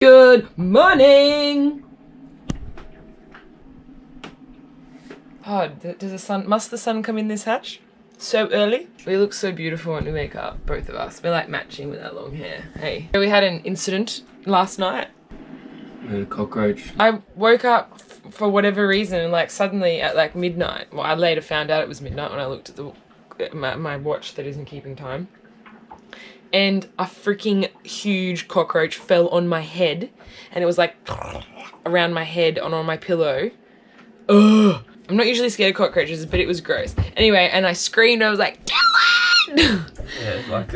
Good morning! Oh, must the sun come in this hatch? So early? We look so beautiful when we wake up, both of us. We're like matching with our long hair. Hey. We had an incident last night. A cockroach. I woke up for whatever reason and like suddenly at like midnight. Well, I later found out it was midnight when I looked at my watch that isn't keeping time. And a freaking huge cockroach fell on my head, and it was like around my head and on my pillow. Ugh. I'm not usually scared of cockroaches, but it was gross. Anyway, and I screamed. I was like, Yeah, like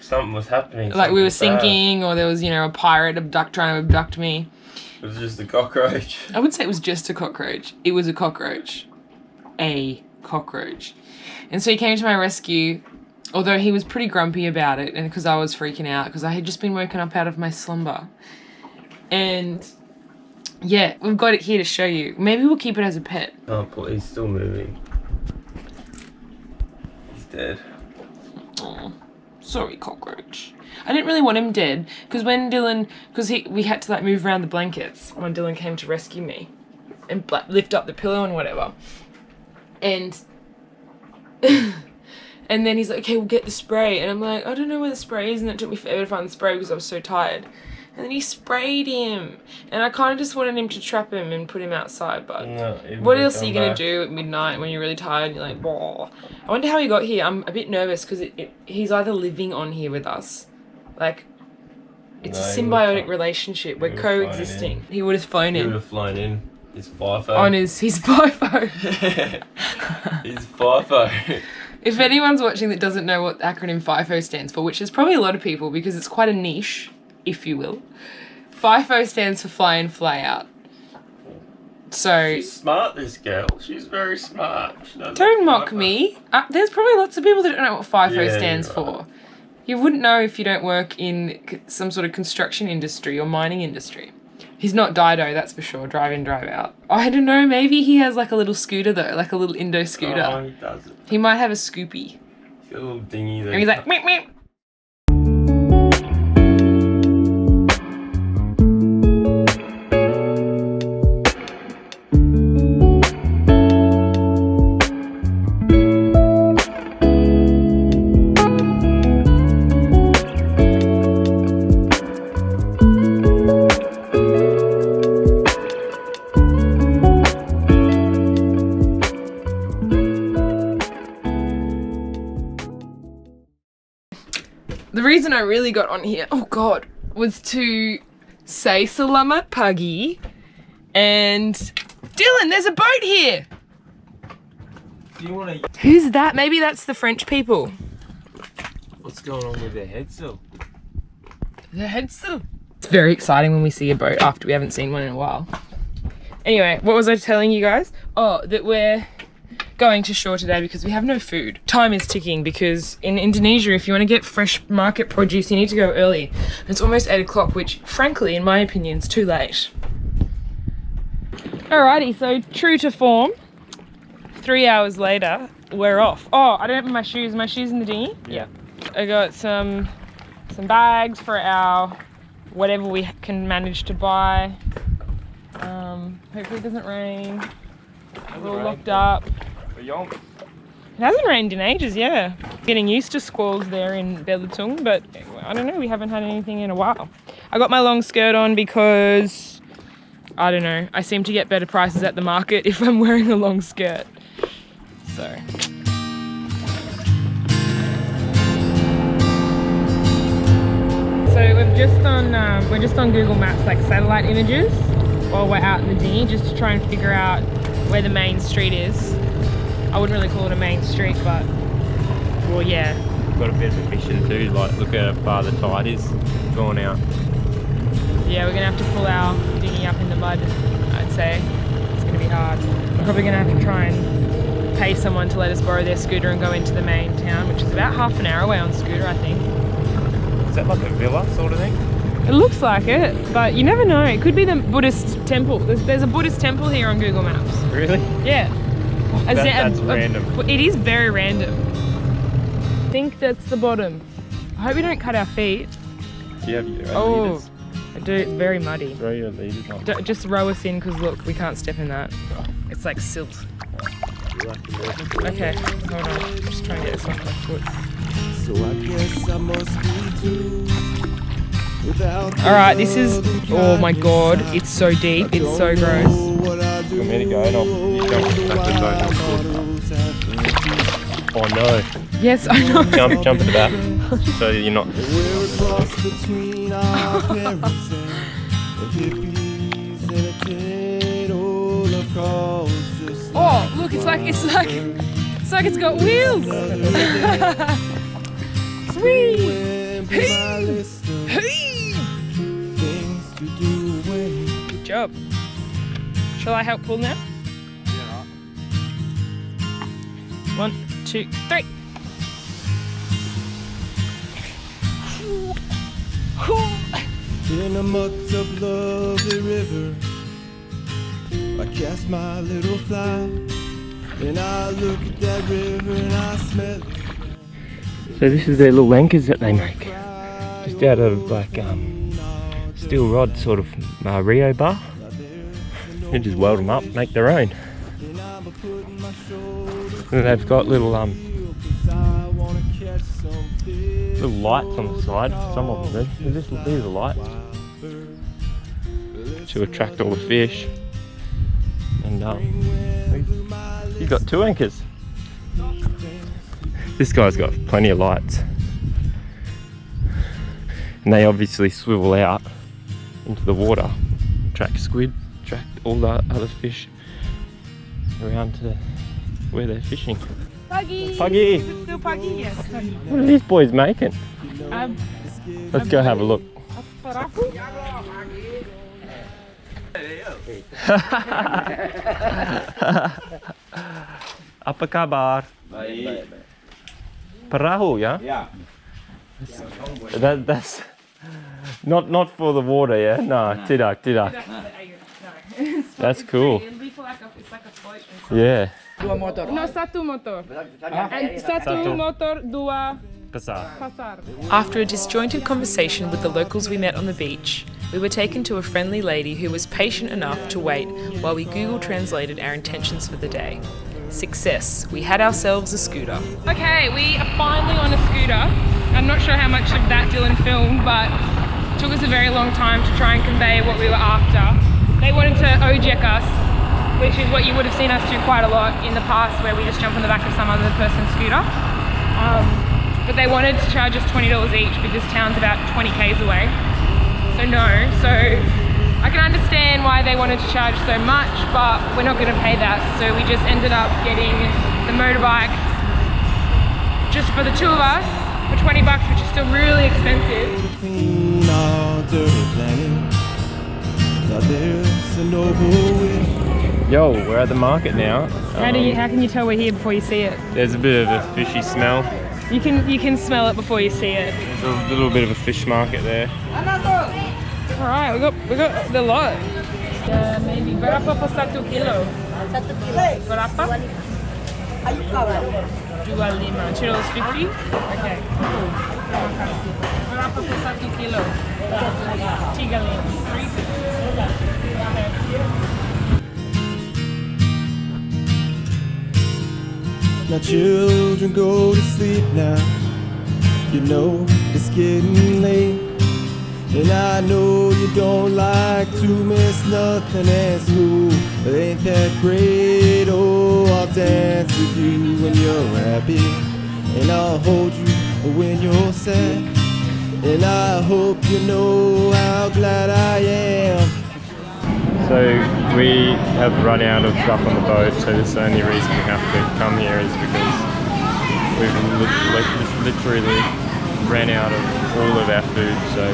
something was happening. Like we were sinking, or there was, you know, a pirate trying to abduct me. It was just a cockroach. I would say it was just a cockroach. It was a cockroach. A cockroach. And so he came to my rescue. Although he was pretty grumpy about it, and because I was freaking out, because I had just been woken up out of my slumber. And yeah, we've got it here to show you. Maybe we'll keep it as a pet. Oh, but he's still moving. He's dead. Oh, sorry, cockroach. I didn't really want him dead, because when we had to like move around the blankets when Dylan came to rescue me and lift up the pillow and whatever. And and then he's like, okay, we'll get the spray. And I'm like, I don't know where the spray is. And it took me forever to find the spray because I was so tired. And then he sprayed him. And I kind of just wanted him to trap him and put him outside. But no, what else are you going to do at midnight when you're really tired and you're like, whoa. I wonder how he got here. I'm a bit nervous because he's either living on here with us. Like, it's a symbiotic relationship. We're coexisting. He would have flown in. He would have flown in. His FIFO. On his FIFO. His FIFO. If anyone's watching that doesn't know what the acronym FIFO stands for, which is probably a lot of people because it's quite a niche, if you will. FIFO stands for fly in, fly out. So she's smart, this girl. She's very smart. Don't mock me. There's probably lots of people that don't know what FIFO stands for. You wouldn't know if you don't work in some sort of construction industry or mining industry. He's not Dido, that's for sure. Drive in, drive out. I don't know, maybe he has like a little scooter though, like a little Indo scooter. Oh, he doesn't. He might have a Scoopy. He's got a little dinghy there. And he's like, meep, meep. The reason I really got on here, oh God, was to say Salamat Pagi. And Dylan, there's a boat here. Do you want to... Who's that? Maybe that's the French people. What's going on with their headsail? Their headsail? It's very exciting when we see a boat after we haven't seen one in a while. Anyway, what was I telling you guys? Oh, that we're going to shore today because we have no food. Time is ticking because in Indonesia, if you want to get fresh market produce, you need to go early. It's almost 8 o'clock, which frankly, in my opinion, is too late. Alrighty, so true to form, 3 hours later, we're off. Oh, I don't have my shoes. My shoes in the dinghy? Yeah. I got some bags for our whatever we can manage to buy. Hopefully it doesn't rain. We're all locked up. It hasn't rained in ages, yeah. Getting used to squalls there in Belitung, but I don't know, we haven't had anything in a while. I got my long skirt on because, I don't know, I seem to get better prices at the market if I'm wearing a long skirt. So. So we're just on Google Maps, like satellite images, while we're out in the dinghy, just to try and figure out where the main street is. I wouldn't really call it a main street, but, well, yeah. We've got a bit of a mission too, like look at how far the tide is going out. Yeah, we're gonna have to pull our dinghy up in the mud, I'd say. It's gonna be hard. We're probably gonna have to try and pay someone to let us borrow their scooter and go into the main town, which is about half an hour away on scooter, I think. Is that like a villa sort of thing? It looks like it, but you never know. It could be the Buddhist temple. There's a Buddhist temple here on Google Maps. Really? Yeah. That's random. It is very random. I think that's the bottom. I hope we don't cut our feet. Do you have your own leaders? I do, it's very muddy. Throw your leaders on. Just row us in, because look, we can't step in that. It's like silt. Okay, hold on. I'm just trying to get this off my foot. So I guess I must be too. Alright, this is, oh my god, it's so deep, it's so gross. You want me to go and you jump back with both. Oh no. Yes, I know. Jump in the back. So you're not. Oh, look, it's like it's got wheels. Sweet. Hey. Hey. Good job. Shall I help pull now? Yeah. 1, 2, 3. In a mucked up lovely river, I cast my little fly, and I look at that river and I smell it. So this is their little anchors that they make, just out of like steel rod sort of Rio bar. You just weld them up, make their own. And they've got little lights on the side. Some of them do. These are the lights to attract all the fish. And he's got 2 anchors. This guy's got plenty of lights, and they obviously swivel out into the water, attract squid, attract all the other fish around to where they're fishing. Puggy! Puggy! Is it still puggy? Yes. What are these boys making? Let's go have a look. Apa kabar? Baik. Perahu, yeah? Yeah. That's not for the water, yeah? No, tidak. That's cool. It'll be for like it's like a float. Yeah. Dua motor. No, satu motor. And satu motor, dua Pasar. pasar. After a disjointed conversation with the locals we met on the beach, we were taken to a friendly lady who was patient enough to wait while we Google translated our intentions for the day. Success. We had ourselves a scooter. Okay, we are finally on a scooter. I'm not sure how much of that Dylan filmed, but it took us a very long time to try and convey what we were after. They wanted to ojek us, which is what you would have seen us do quite a lot in the past, where we just jump on the back of some other person's scooter. But they wanted to charge us $20 each because town's about 20 k's away. So no, so I can understand why they wanted to charge so much, but we're not going to pay that. So we just ended up getting the motorbike just for the 2 of us for $20, which is still really expensive. Clean our dirty planet. Now there's a noble wish. Yo, we're at the market now. How can you tell we're here before you see it? There's a bit of a fishy smell. You can smell it before you see it. There's a little bit of a fish market there. All right, we got the lot. Maybe berapa per 1 kilo? 1 kilo. Berapa? Ayo kawan. 25, $2.50. Okay. Terima kasih. Berapa per 1 kilo? 3. Now children, go to sleep now. You know it's getting late, and I know you don't like to miss nothing at school. But ain't that great? Oh, I'll dance with you when you're happy, and I'll hold you when you're sad. And I hope you know how glad I am. So we have run out of stuff on the boat, so this is the only reason we have to come here is because we've literally ran out of all of our food, so.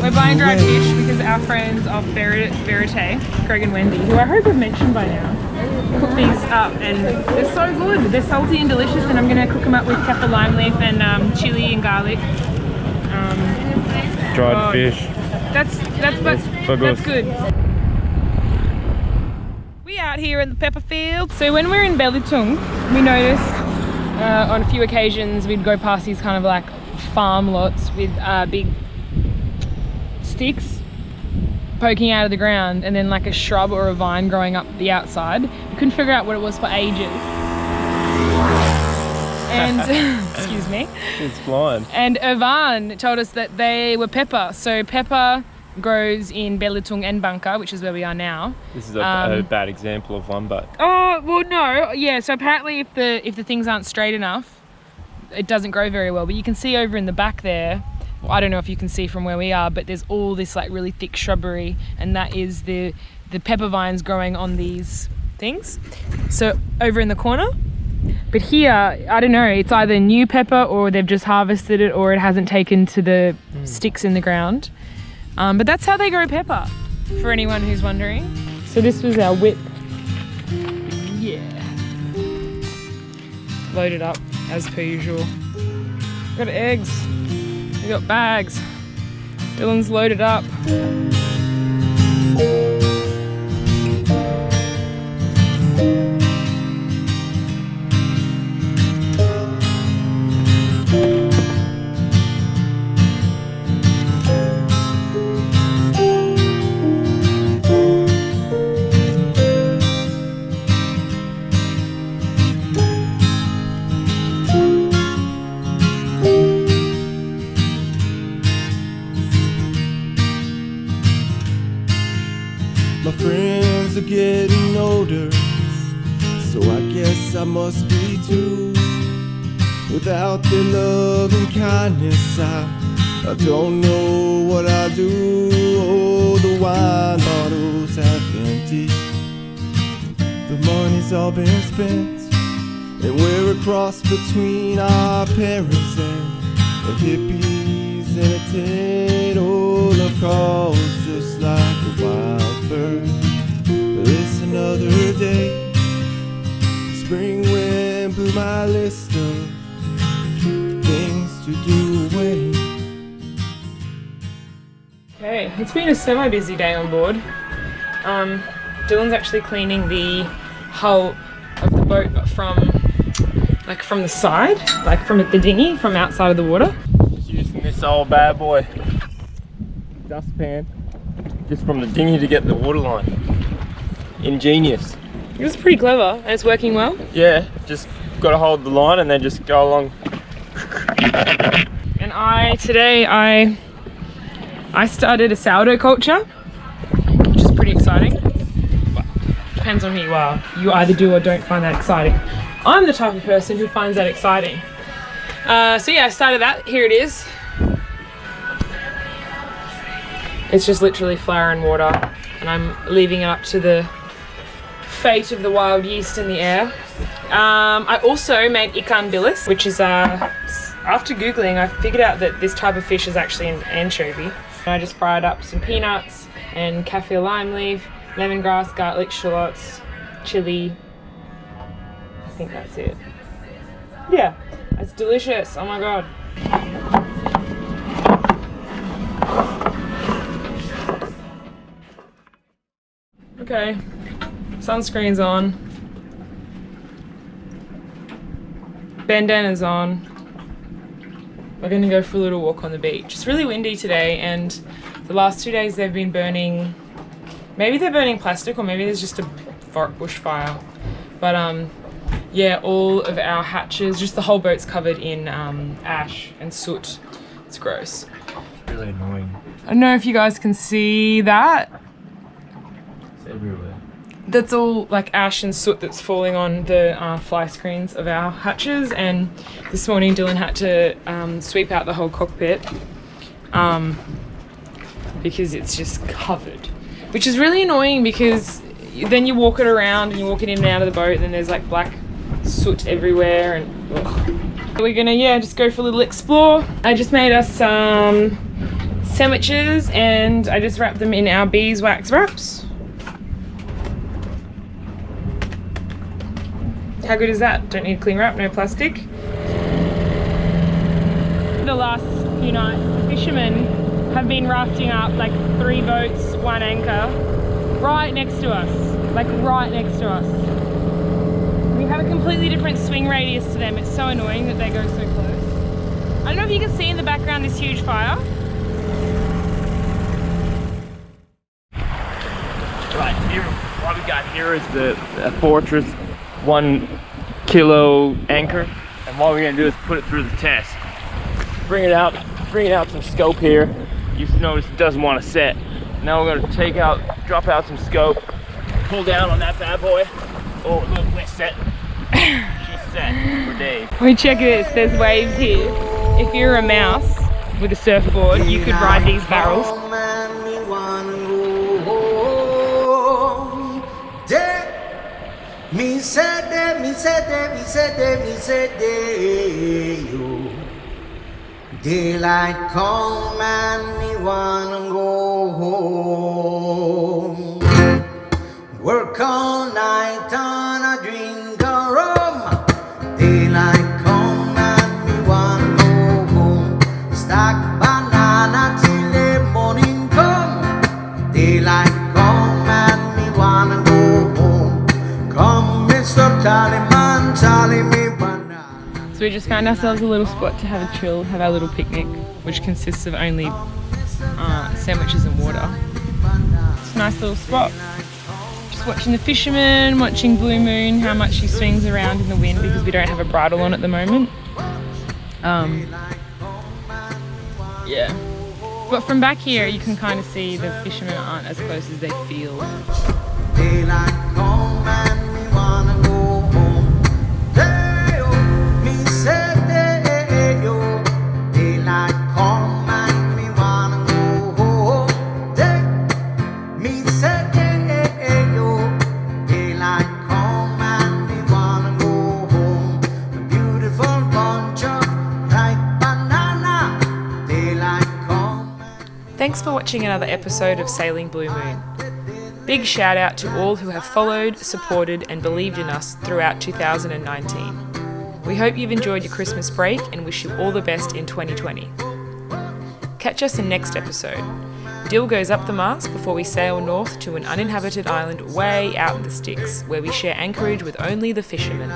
We're buying dried fish because our friends of Verite, Greg and Wendy, who I hope I've mentioned by now, cook these up and they're so good. They're salty and delicious, and I'm going to cook them up with pepper, lime leaf and chili and garlic. Dried fish. That's good. We out here in the pepper field. So when we're in Belitung, we noticed On a few occasions we'd go past these kind of like farm lots with big sticks poking out of the ground and then like a shrub or a vine growing up the outside. We couldn't figure out what it was for ages. And excuse me. It's blind. And Irvan told us that they were pepper. So pepper grows in Belitung and Bangka, which is where we are now. This is a bad example of one, but oh well, no, yeah. So apparently, if the things aren't straight enough, it doesn't grow very well. But you can see over in the back there. Well, I don't know if you can see from where we are, but there's all this like really thick shrubbery, and that is the pepper vines growing on these things. So over in the corner. But here, I don't know, it's either new pepper or they've just harvested it or it hasn't taken to the sticks in the ground. But that's how they grow pepper, for anyone who's wondering. So this was our whip. Yeah. Loaded up, as per usual. Got eggs. We got bags. Dylan's loaded up. My friends are getting older, so I guess I must be too. Without their love and kindness, I don't know what I do. Oh, the wine bottles have emptied, the money's all been spent, and we're a cross between our parents and the hippies in a tent. Oh, love calls just like a wild bird, but it's another day. Spring wind blew my list of things to do away. Okay, it's been a semi-busy day on board. Dylan's actually cleaning the hull of the boat from the side, like from the dinghy, from outside of the water. just using this old bad boy dustpan just from the dinghy to get the water line. Ingenious. It was pretty clever and it's working well. Yeah, just got to hold the line and then just go along. And today I started a sourdough culture, which is pretty exciting. Well, depends on who you are. You either do or don't find that exciting. I'm the type of person who finds that exciting. So yeah, I started that. Here it is. It's just literally flour and water, and I'm leaving it up to the fate of the wild yeast in the air. I also made ikan bilis, which is after googling I figured out that this type of fish is actually an anchovy. I just fried up some peanuts and kaffir lime leaf, lemongrass, garlic, shallots, chili. I think that's it. Yeah, it's delicious. Oh my god. Okay, sunscreen's on, bandana's on. We're gonna go for a little walk on the beach. It's really windy today, and the last 2 days they've been burning, maybe they're burning plastic or maybe there's just a bushfire. But yeah, all of our hatches, just the whole boat's covered in ash and soot. It's gross. Really annoying. I don't know if you guys can see that. It's everywhere. That's all like ash and soot that's falling on the fly screens of our hatches, and this morning Dylan had to sweep out the whole cockpit because it's just covered, which is really annoying because then you walk it around and you walk it in and out of the boat and then there's like black soot everywhere, and ugh. We're gonna just go for a little explore. I just made us some sandwiches and I just wrapped them in our beeswax wraps. How good is that? Don't need cling wrap, no plastic. The last few nights, the fishermen have been rafting up like 3 boats, 1 anchor, right next to us, like right next to us. We have a completely different swing radius to them. It's so annoying that they go so close. I don't know if you can see in the background this huge fire. Right, here, what we got here is the Fortress 1 kilo anchor. And what we're gonna do is put it through the test. Bring it out some scope here. You notice it doesn't want to set. Now we're gonna drop out some scope, pull down on that bad boy. Oh, look, we're set. She's set for Dave. We check this, there's waves here. If you're a mouse with a surfboard, you could ride these barrels. Me said you. Daylight come and me wanna go home. Work all night on a drink of rum. Daylight come and me wanna go home. Stack banana till the morning come. Daylight come and me wanna go home. Come, Mr. Tallyman, tally me banana. So we just found ourselves a little spot to have a chill, have our little picnic, which consists of only sandwiches and water. It's a nice little spot. Just watching the fishermen, watching Blue Moon, how much she swings around in the wind because we don't have a bridle on at the moment. Yeah. But from back here you can kind of see the fishermen aren't as close as they feel. Daylight come and me wanna go home. Day-o, me said day-o. Daylight come and me wanna go home. Day, me said day-o. Daylight come and me wanna go home. A beautiful bunch of ripe banana. Daylight come. Thanks for watching another episode of Sailing Blue Moon. Big shout out to all who have followed, supported and believed in us throughout 2019. We hope you've enjoyed your Christmas break and wish you all the best in 2020. Catch us in next episode. Dill goes up the mast before we sail north to an uninhabited island way out in the sticks, where we share anchorage with only the fishermen.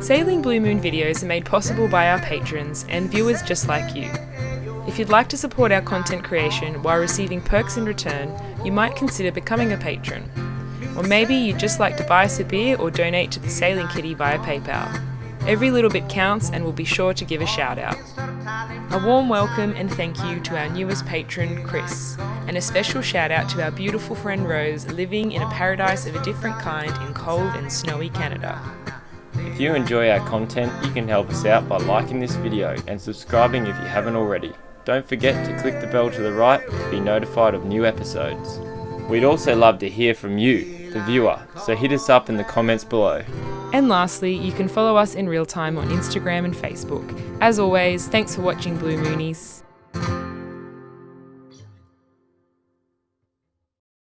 Sailing Blue Moon videos are made possible by our patrons and viewers just like you. If you'd like to support our content creation while receiving perks in return, you might consider becoming a patron. Or maybe you'd just like to buy us a beer or donate to the Sailing Kitty via PayPal. Every little bit counts and we'll be sure to give a shout out. A warm welcome and thank you to our newest patron, Chris, and a special shout out to our beautiful friend Rose, living in a paradise of a different kind in cold and snowy Canada. If you enjoy our content, you can help us out by liking this video and subscribing if you haven't already. Don't forget to click the bell to the right to be notified of new episodes. We'd also love to hear from you, the viewer, so hit us up in the comments below. And lastly, you can follow us in real time on Instagram and Facebook. As always, thanks for watching Blue Moonies.